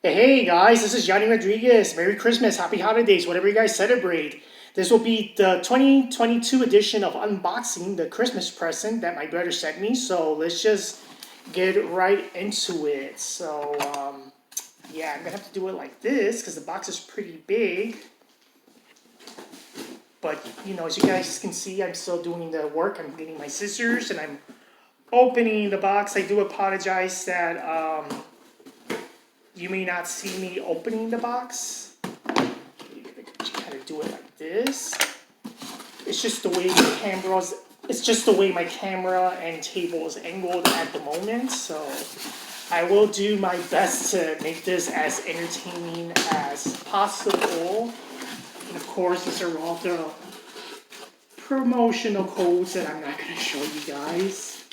Hey guys, this is Johnny Rodriguez. Merry Christmas, Happy Holidays, whatever you guys celebrate. This will be the 2022 edition of unboxing the Christmas present that my brother sent me. So let's just get right into it. Yeah, I'm gonna have to do it like this because the box is pretty big. But as you guys can see, I'm still doing the work. I'm getting my scissors and I'm opening the box. I do apologize that you may not see me opening the box. Kind of do it like this. It's just the way my camera and table is angled at the moment. So I will do my best to make this as entertaining as possible. And of course, these are all the promotional codes that I'm not going to show you guys.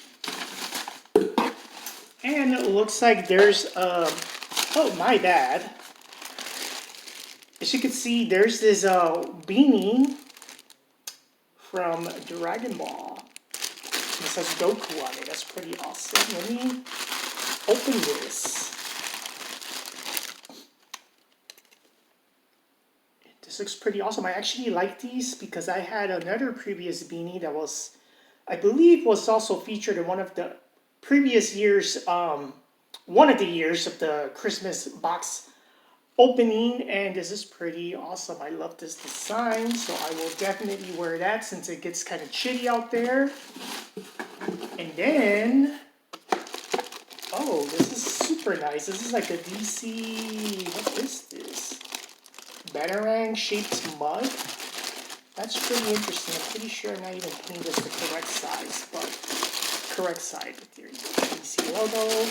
And it looks like there's oh, my bad. As you can see, there's this beanie from Dragon Ball. It says Goku on it. That's pretty awesome. Let me open this. This looks pretty awesome. I actually like these because I had another previous beanie that was, I believe, was also featured in one of the previous years, one of the years of the Christmas box opening, and this is pretty awesome. I love this design, so I will definitely wear that since it gets kind of chilly out there. And then, oh, this is super nice. This is like a DC, what is this? Batarang shaped mug. That's pretty interesting. I'm pretty sure I'm not even putting this the correct size, but correct side. But there you go. DC logo.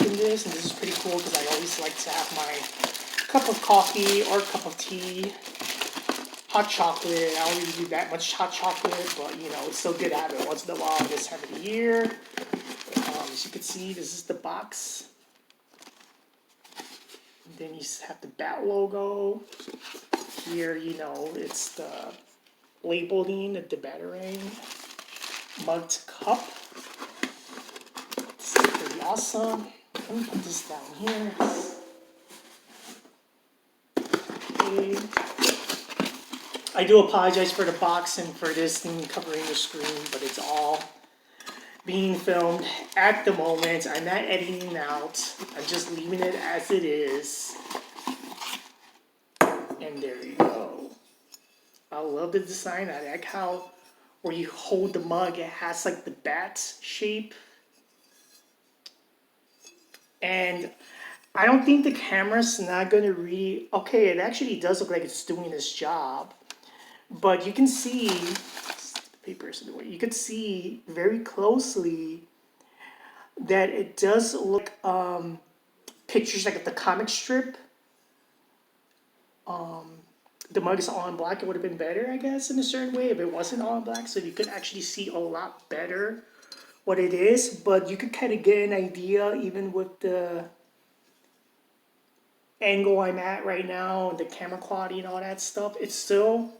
This, and this is pretty cool because I always like to have my cup of coffee or cup of tea, hot chocolate. I don't really do that much hot chocolate, but it's still good to have it once in a while this time of the year. As you can see, this is the box. And then you have the bat logo. Here, it's the labeling of the Batarang mugged cup. This is pretty awesome. Let me put this down here. Okay. I do apologize for the box and for this thing covering the screen, but it's all being filmed at the moment. I'm not editing out. I'm just leaving it as it is. And there you go. I love the design. I like how where you hold the mug, it has like the bat shape. And I don't think the camera's not going to really... Okay, it actually does look like it's doing its job. But you can see... The paper's in the way. You can see very closely that it does look... pictures like the comic strip. The mug is all in black. It would have been better, I guess, in a certain way if it wasn't all in black. So you could actually see a lot better what it is, but you could kind of get an idea even with the angle I'm at right now, the camera quality and all that stuff. It's still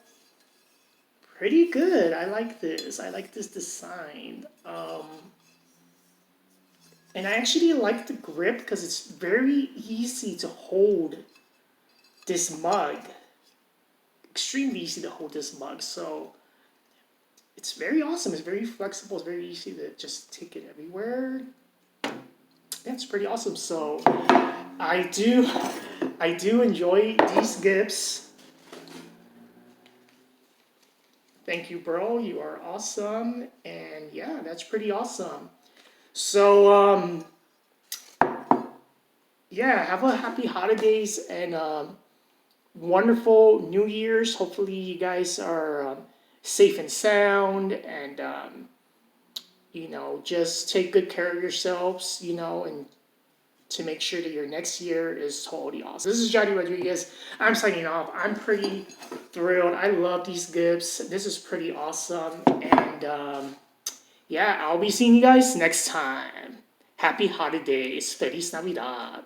pretty good. I like this. I like this design. And I actually like the grip because it's very easy to hold this mug. Extremely easy to hold this mug. So it's very awesome. It's very flexible. It's very easy to just take it everywhere. That's pretty awesome. So I do enjoy these gifts. Thank you, bro. You are awesome. And yeah, that's pretty awesome. So yeah, have a happy holidays and wonderful New Year's. Hopefully you guys are safe and sound, and just take good care of yourselves, and to make sure that your next year is totally awesome. This is Johnny Rodriguez. I'm signing off. I'm pretty thrilled. I love these gifts. This is pretty awesome, and yeah, I'll be seeing you guys next time. Happy holidays. Feliz Navidad.